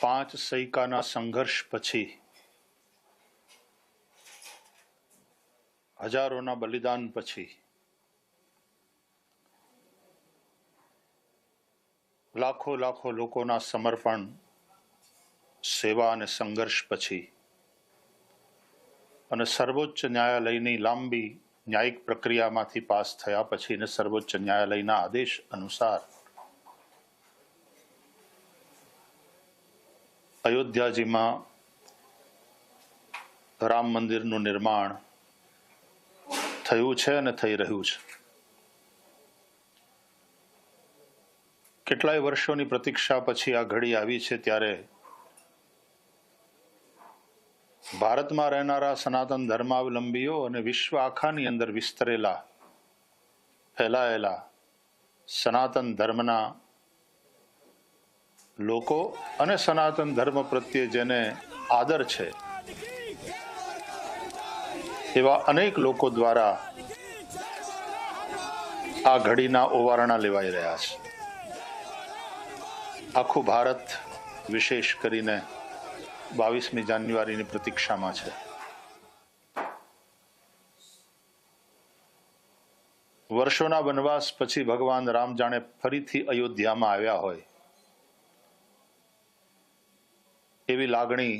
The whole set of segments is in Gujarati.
પાંચ સૈકાના સંઘર્ષ પછી, હજારોના બલિદાન પછી, લાખો લાખો લોકોના સમર્પણ, સેવા અને સંઘર્ષ પછી અને સર્વોચ્ચ ન્યાયાલયની લાંબી ન્યાયિક પ્રક્રિયામાંથી પાસ થયા પછી અને સર્વોચ્ચ ન્યાયાલયના આદેશ અનુસાર અયોધ્યાજીમાં રામ મંદિરનું નિર્માણ થયું છે અને થઈ રહ્યું છે. કેટલાય વર્ષોની પ્રતીક્ષા પછી આ ઘડી આવી છે, ત્યારે ભારતમાં રહેનારા સનાતન ધર્માવલંબીઓ અને વિશ્વ આખાની અંદર વિસ્તરેલા ફેલાયેલા સનાતન ધર્મના લોકો અને સનાતન ધર્મ પ્રત્યે જેને આદર છે એવા અનેક લોકો દ્વારા આ ઘડીના ઓવારણા લેવાઈ રહ્યા છે. આખું ભારત વિશેષ કરીને 22મી જાન્યુઆરીની પ્રતીક્ષામાં છે. વર્ષોના વનવાસ પછી ભગવાન રામ જાણે ફરીથી અયોધ્યામાં આવ્યા હોય એવી લાગણી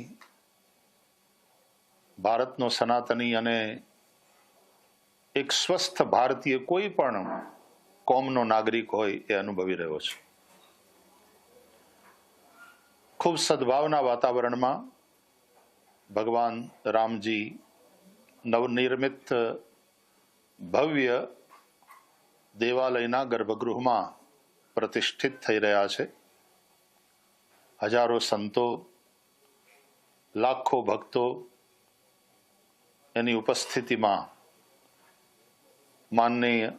ભારતનો સનાતની અને એક સ્વસ્થ ભારતીય કોઈ પણ કોમનો નાગરિક હોય એ અનુભવી રહ્યો છે. ખૂબ સદભાવના વાતાવરણમાં ભગવાન રામજી નવનિર્મિત ભવ્ય દેવાલયના ગર્ભગૃહમાં પ્રતિષ્ઠિત થઈ રહ્યા છે. હજારો સંતો, લાખો ભક્તો એની ઉપસ્થિતિમાં માનનીય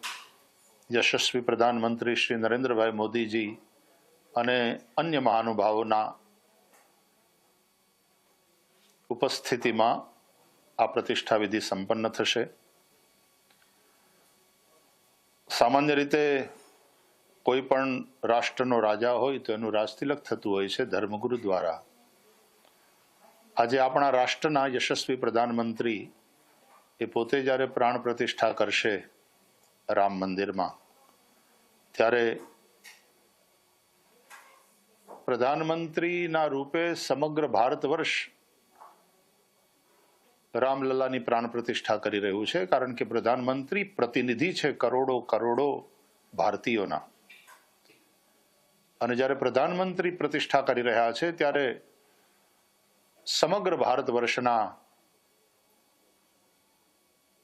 યશસ્વી પ્રધાનમંત્રી શ્રી નરેન્દ્રભાઈ મોદીજી અને અન્ય મહાનુભાવોના ઉપસ્થિતિમાં આ પ્રતિષ્ઠા વિધિ સંપન્ન થશે. સામાન્ય રીતે કોઈ પણ રાષ્ટ્રનો રાજા હોય તો એનું રાજતિલક થતું હોય છે ધર્મગુરુ દ્વારા. આજે આપણા રાષ્ટ્રના યશસ્વી પ્રધાનમંત્રી એ પોતે જ્યારે પ્રાણ પ્રતિષ્ઠા કરશે રામ મંદિરમાં, ત્યારે પ્રધાનમંત્રીના રૂપે સમગ્ર ભારત વર્ષ રામલલ્લાની પ્રાણ પ્રતિષ્ઠા કરી રહ્યું છે, કારણ કે પ્રધાનમંત્રી પ્રતિનિધિ છે કરોડો કરોડો ભારતીયોના. અને જ્યારે પ્રધાનમંત્રી પ્રતિષ્ઠા કરી રહ્યા છે ત્યારે સમગ્ર ભારત વર્ષના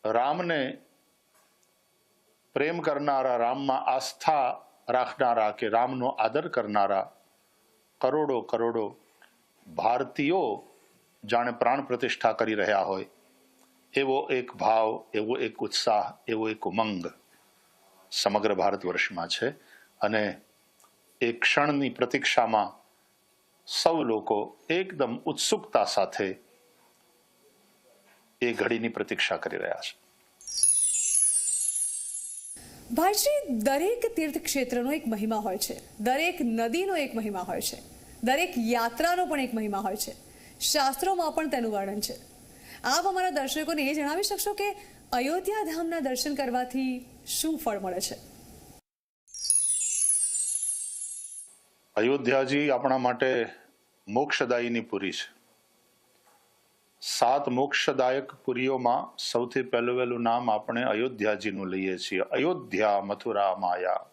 રામને પ્રેમ કરનારા, રામમાં આસ્થા રાખનારા કે રામનો આદર કરનારા કરોડો કરોડો ભારતીયો જાણે પ્રાણ પ્રતિષ્ઠા કરી રહ્યા હોય એવો એક ભાવ, એવો એક ઉત્સાહ, એવો એક ઉમંગ સમગ્ર ભારત વર્ષમાં છે. અને એ ક્ષણની પ્રતીક્ષામાં સૌ લોકો એકદમ ઉત્સુકતા સાથે એ ઘડીની પ્રતીક્ષા કરી રહ્યા છે. ભાઈશ્રી, દરેક તીર્થ ક્ષેત્રનો એક મહિમા હોય છે, દરેક નદીનો એક મહિમા હોય છે, દરેક યાત્રાનો પણ એક મહિમા હોય છે. શાસ્ત્રોમાં પણ તેનું વર્ણન છે. આપ અમારા દર્શકોને એ જણાવી શકશો કે અયોધ્યા ધામના દર્શન કરવાથી શું ફળ મળે છે? અયોધ્યાજી આપણા માટે મોક્ષદાયીની પુરી છે. 7 મોક્ષદાયક પુરીઓમાં સૌથી પહેલું નામ આપણે અયોધ્યાજીનું લઈએ છીએ. અયોધ્યા, મથુરા, માયા,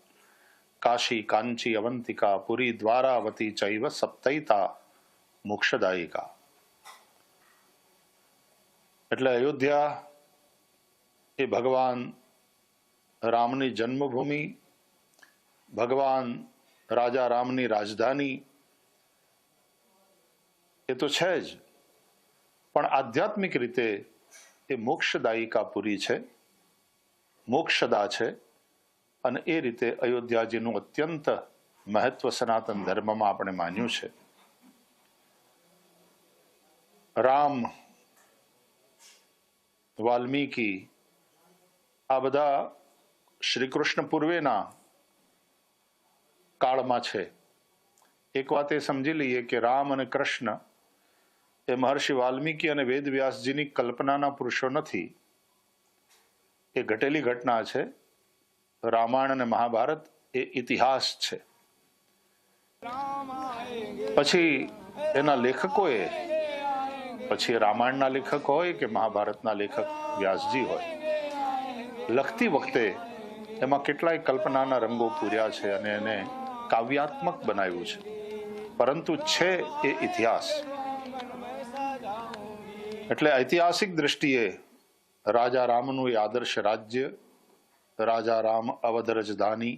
કાશી, કાંચી, અવંતિકા, પુરી, દ્વારાવતી ચૈવ સપ્તૈતા મોક્ષદાયિકા. એટલે અયોધ્યા એ ભગવાન રામની જન્મભૂમિ, ભગવાન રાજા રામની રાજધાની એ તો છે જ, પણ આધ્યાત્મિક રીતે એ મોક્ષદાયિકા પુરી છે, મોક્ષદા છે. અને એ રીતે અયોધ્યાજીનું અત્યંત મહત્વ સનાતન ધર્મમાં આપણે માન્યું છે. રામ, વાલ્મીકી આ બધા શ્રી કૃષ્ણ પૂર્વેના કાળમાં છે. એક વાત એ સમજી લઈએ કે રામ અને કૃષ્ણ એ મહર્ષિ વાલ્મીકી અને વેદ વ્યાસજીની કલ્પનાના પુરુષો નથી. એ ઘટેલી ઘટના છે. રામાયણ અને મહાભારત એ ઇતિહાસ છે. પછી એના લેખકોએ, પછી રામાયણના લેખક હોય કે મહાભારતના લેખક વ્યાસજી હોય, લખતી વખતે એમાં કેટલાય કલ્પનાના રંગો પૂર્યા છે અને એને કાવ્યાત્મક બનાવ્યું છે. પરંતુ છે એ ઇતિહાસ. એટલે ઐતિહાસિક દ્રષ્ટિએ રાજા રામનું એ આદર્શ રાજ્ય, રાજા રામ અવધ રજધાની,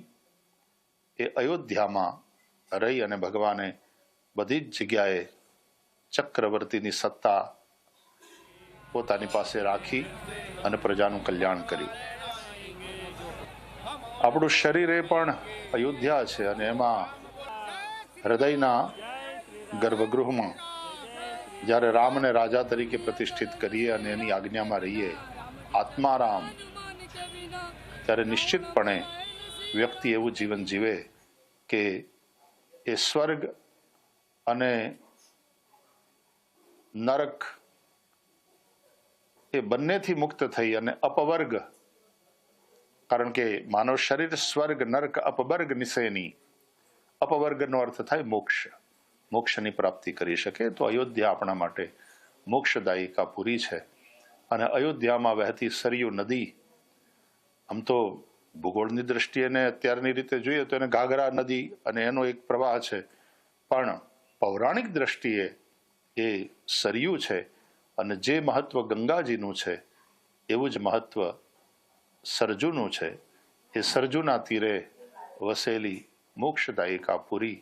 એ અયોધ્યામાં રહી અને ભગવાને બધી જ જગ્યાએ ચક્રવર્તીની સત્તા પોતાની પાસે રાખી અને પ્રજાનું કલ્યાણ કર્યું. આપણું શરીર એ પણ અયોધ્યા છે અને એમાં હૃદયના ગર્ભગૃહમાં જ્યારે રામને રાજા તરીકે પ્રતિષ્ઠિત કરીએ અને એની આજ્ઞામાં રહીએ, આત્મારામ, ત્યારે નિશ્ચિતપણે વ્યક્તિ એવું જીવન જીવે કે એ સ્વર્ગ અને નરક એ બંનેથી મુક્ત થઈ અને અપવર્ગ, કારણ કે માનવ શરીર સ્વર્ગ નરક અપવર્ગ નિશેની, અપવર્ગનો અર્થ થાય મોક્ષ, મોક્ષની પ્રાપ્તિ કરી શકે. તો અયોધ્યા આપણા માટે મોક્ષદાયિકા પૂરી છે. અને અયોધ્યામાં વહેતી સરયુ નદી, આમ તો ભૂગોળની દ્રષ્ટિએ ને અત્યારની રીતે જોઈએ તો એને ઘાઘરા નદી અને એનો એક પ્રવાહ છે, પણ પૌરાણિક દ્રષ્ટિએ એ સરયુ છે. અને જે મહત્વ ગંગાજીનું છે એવું જ મહત્વ સરજુનું છે. એ સરજુના તીરે વસેલી મોક્ષદાયિકા પુરી,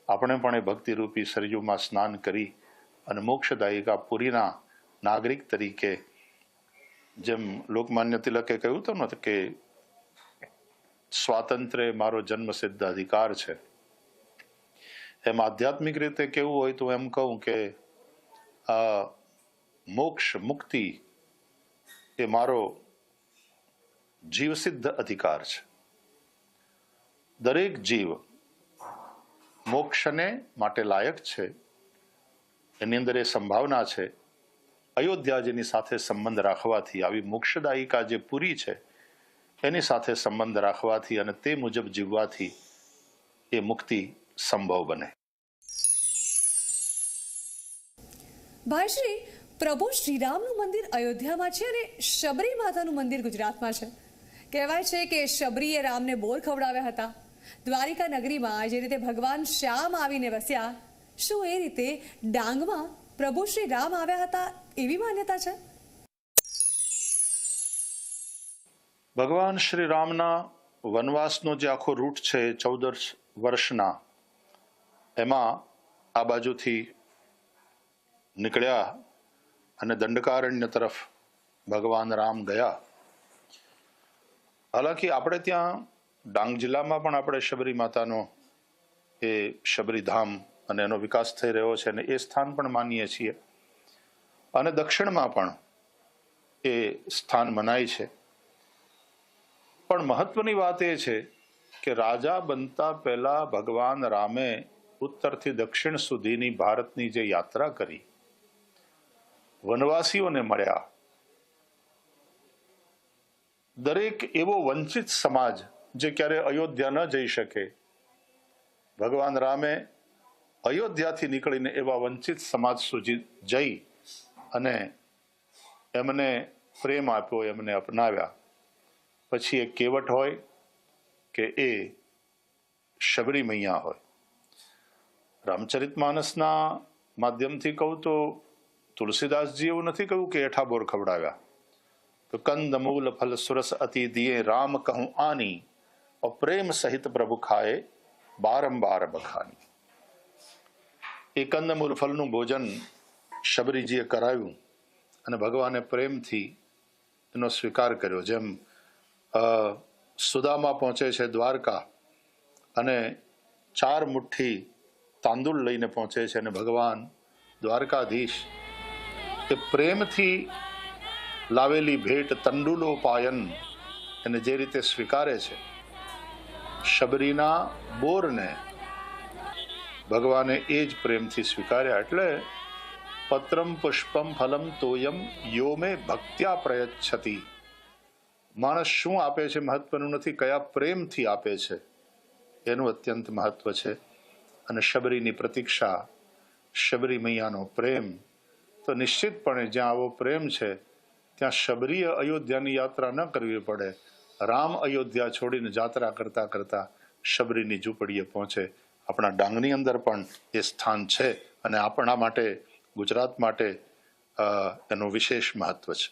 આપણે પણ એ ભક્તિરૂપી સરયુમાં સ્નાન કરી અને મોક્ષદાયિકા પુરીના નાગરિક તરીકે, જેમ લોકમાન્ય તિલકે કહ્યું હતું ને કે સ્વાતંત્ર્ય મારો જન્મસિદ્ધ અધિકાર છે, એમ આધ્યાત્મિક રીતે કેવું હોય તો એમ કહું કે મોક્ષ મુક્તિ એ મારો જીવસિદ્ધ અધિકાર છે. દરેક જીવ મોક્ષને માટે લાયક છે, એની અંદર એ સંભાવના છે. અયોધ્યાજીની સાથે સંબંધ રાખવાથી, આવી મોક્ષદાયિકા જે પૂરી છે એની સાથે સંબંધ રાખવાથી અને તે મુજબ જીવવાથી એ મુક્તિ સંભવ બને. ભાઈશ્રી, પ્રભુ શ્રીરામનું મંદિર અયોધ્યામાં છે અને શબરી માતાનું મંદિર ગુજરાતમાં છે. કહેવાય છે કે શબરીએ રામને બોર ખવડાવ્યા હતા. દ્વારિકા નગરીમાં જે રીતે ભગવાન શ્યામ આવીને વસ્યા, શું એ રીતે ડાંગમાં પ્રભુ શ્રી રામ આવ્યા હતા એવી માન્યતા છે? ભગવાન શ્રી રામના વનવાસનો જે આખો રૂટ છે 14 વર્ષના, એમાં આ બાજુથી નીકળ્યા અને દંડકારણ્ય તરફ ભગવાન રામ ગયા. હાલાકી આપણે ત્યાં ડાંગ જિલ્લામાં પણ આપણે શબરી માતાનો એ શબરીધામ અને એનો વિકાસ થઈ રહ્યો છે અને એ સ્થાન પણ માનીએ છીએ. અને દક્ષિણમાં પણ એ સ્થાન મનાય છે. પણ મહત્વની વાત એ છે કે રાજા બનતા પહેલા ભગવાન રામે ઉત્તરથી દક્ષિણ સુધીની ભારતની જે યાત્રા કરી, વનવાસીઓને મળ્યા, દરેક એવો વંચિત સમાજ જે ક્યારે અયોધ્યા ન જઈ શકે, ભગવાન રામે અયોધ્યાથી નીકળીને એવા વંચિત સમાજ સુધી જઈ અને એમને પ્રેમ આપ્યો, એમને અપનાવ્યા. પછી એ કેવટ હોય કે એ શબરી મૈયા હોય. રામચરિતમાનસના માધ્યમથી કહું તો તુલસીદાસજી એવું નથી કહ્યું કે એઠા બોર ખવડાવ્યા, તો કંદ મૂલ ફલ સુરસ અતિ દિયે રામ કહું આની, और प्रेम सहित प्रभु खाए बारंबार बखानी. એ કંદમૂલ ફળનું ભોજન શબરીજીએ કરાવ્યું અને ભગવાને પ્રેમથી એનો સ્વીકાર કર્યો. જેમ સુદામા પહોંચે છે દ્વારકા અને 4 મુઠ્ઠી તાંદુલ લઈને પહોંચે છે અને ભગવાન દ્વારકાધીશ એ પ્રેમથી લાવેલી ભેટ તંડુલો પાયન એને જે રીતે સ્વીકારે છે, શબરીના બોરને ભગવાને એ જ પ્રેમથી સ્વીકાર્યા. એટલે પત્રમ પુષ્પમ ફલમ તોયમ યો મે ભક્ત્યા પ્રયચ્છતિ. માણસ શું આપે છે મહત્વનું નથી, કયા પ્રેમથી આપે છે એનું અત્યંત મહત્વ છે. અને શબરીની પ્રતીક્ષા, શબરી મૈયાનો પ્રેમ, તો નિશ્ચિતપણે જ્યાં આવો પ્રેમ છે ત્યાં શબરીએ અયોધ્યાની યાત્રા ન કરવી પડે. રામ અયોધ્યા છોડીને જાત્રા કરતા કરતા શબરીની ઝૂંપડીએ પહોંચે. આપણા ડાંગની અંદર પણ એ સ્થાન છે અને આપણા માટે, ગુજરાત માટે એનું વિશેષ મહત્વ છે.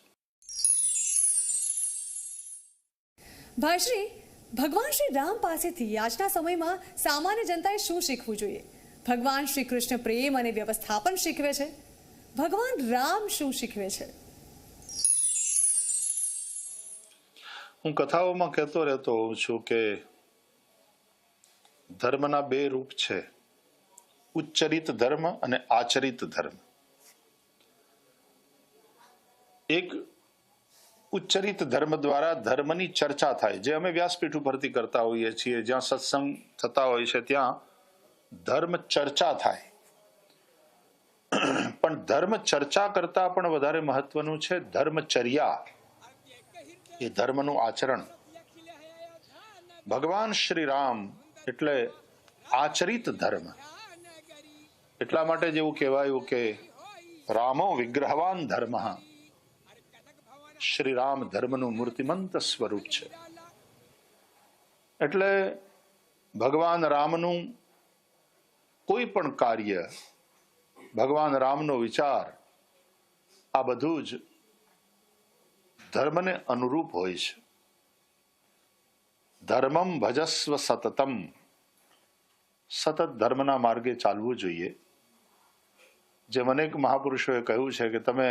ભાઈશ્રી, ભગવાન શ્રી રામ પાસેથી આજના સમયમાં સામાન્ય જનતાએ શું શીખવું જોઈએ? ભગવાન શ્રી કૃષ્ણ પ્રેમ અને વ્યવસ્થાપન શીખવે છે. ભગવાન રામ શું શીખવે છે? હું કથાઓમાં કહેતો રહેતો હોઉં છું કે ધર્મના બે રૂપ છે, ઉચ્ચરિત ધર્મ અને આચરિત ધર્મ. એક ઉચ્ચરિત ધર્મ દ્વારા ધર્મની ચર્ચા થાય, જે અમે વ્યાસપીઠ ઉપરથી કરતા હોઈએ છીએ, જ્યાં સત્સંગ થતા હોય છે ત્યાં ધર્મ ચર્ચા થાય. પણ ધર્મ ચર્ચા કરતા પણ વધારે મહત્વનું છે ધર્મચર્યા, એ ધર્મનું આચરણ. ભગવાન શ્રી રામ એટલે આચરિત ધર્મ. એટલા માટે જ એવું કહેવાયું કે રામો વિગ્રહવાન ધર્મ. શ્રી રામ ધર્મનું મૂર્તિમંત સ્વરૂપ છે. એટલે ભગવાન રામનું કોઈ પણ કાર્ય, ભગવાન રામનો વિચાર, આ બધું જ ધર્મને અનુરૂપ હોય છે. ધર્મમ ભજસ્વ સતતમ, સતત ધર્મના માર્ગે ચાલવું જોઈએ. જેમ અનેક મહાપુરુષોએ કહ્યું છે કે તમે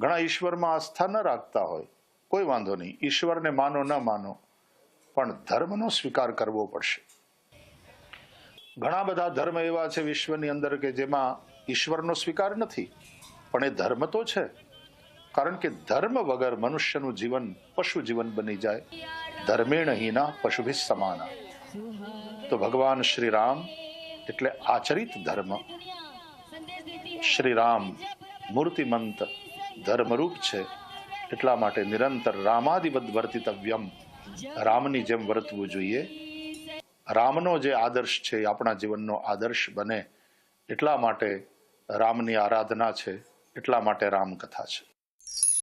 ઘણા ઈશ્વરમાં આસ્થા ન રાખતા હોય, કોઈ વાંધો નહીં, ઈશ્વરને માનો ન માનો, પણ ધર્મનો સ્વીકાર કરવો પડશે. ઘણા બધા ધર્મ એવા છે વિશ્વની અંદર કે જેમાં ઈશ્વરનો સ્વીકાર નથી, પણ એ ધર્મ તો છે. કારણ કે ધર્મ વગર મનુષ્યનું જીવન પશુ જીવન બની જાય. ધર્મેણ હીના પશુભિ સમાના. તો ભગવાન શ્રી રામ એટલે આચરિત ધર્મ. શ્રી રામ મૂર્તિમંત ધર્મરૂપ છે. એટલા માટે નિરંતર રામાદિવદ વર્તિતવ્યમ, રામની જેમ વર્તવું જોઈએ. રામનો જે આદર્શ છે એ આપણા જીવનનો આદર્શ બને, એટલા માટે રામની આરાધના છે, એટલા માટે રામકથા છે.